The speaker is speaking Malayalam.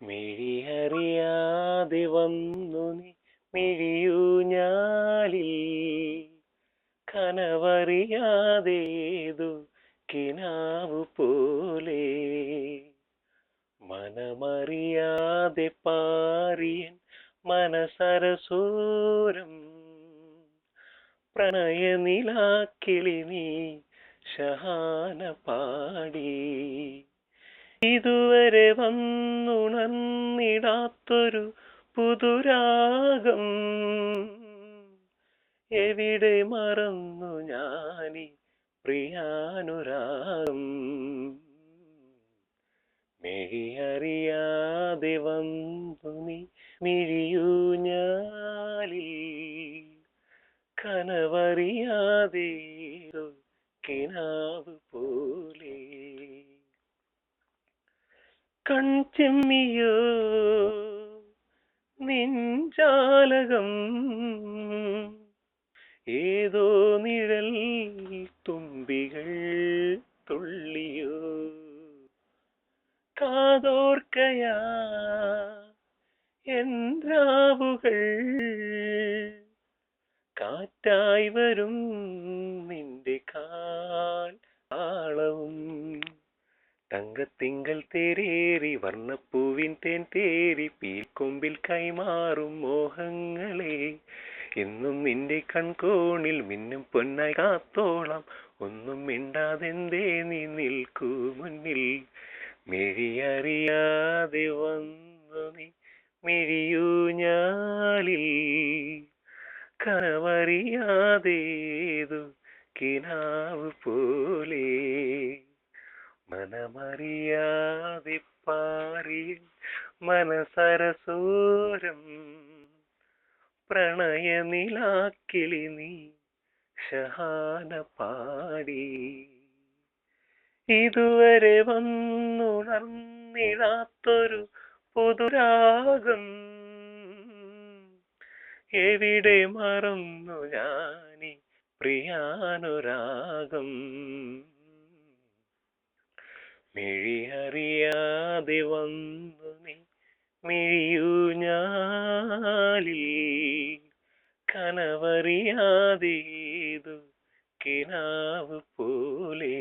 മിഴിയറിയാതെ വന്നു നീ മിഴിയൂഞ്ഞാലിൽ കനവറിയാതേതു കിനാവു പോലെ മനമറിയാതെ പാറിയൻ മനസരസൂരം പ്രണയനിലാക്കിളി നീ ഷഹാന പാടി ഇതുവരെ വന്നുണർന്നിടാത്തൊരു പുതുരാഗം എവിടെ മറന്നു ഞാനീ പ്രിയാനുരാഗം മിഴിയറിയാതെ വന്നു നീ മിഴിയൂഞ്ഞാലിൽ കനവറിയാതെ കിനാവ് പോലെ കൺചെമ്മിയോ നിഞ്ചാലകം ഏതോ നിഴൽ തുമ്പികൾ തുള്ളിയോ കാതോർക്കയാ എന്റാവുകൾ കാറ്റായി വരും നിന്റെ കാൽ ആളവും തങ്കത്തിങ്കൾ തേരേറി വർണ്ണപ്പൂവിൻ തേൻ തേരി പീൽക്കൊമ്പിൽ കൈമാറും മോഹങ്ങളെ എന്നും നിന്റെ കൺകോണിൽ മിന്നും പൊന്നായി കാത്തോളാം ഒന്നും മിണ്ടാതെന്തേ നീ നിൽക്കൂ മുന്നിൽ മിഴിയറിയാതെ വന്നു നീ മിഴിയൂഞ്ഞാലിൽ കനവറിയാതേതു കിനാവ് പോലെ മനമറിയാതെ പാറി മനസരസൂരം പ്രണയനിലാക്കിളി നീ ഷഹാന പാടി ഇതുവരെ വന്നുണർന്നിടാത്തൊരു പുതുരാഗം എവിടെ മറന്നു ഞാനീ പ്രിയാനുരാഗം മിഴിയറിയാതെ വന്നു നീ മിഴിയൂഞ്ഞാലിൽ കനവറിയാതേതു കിനാവ് പോലെ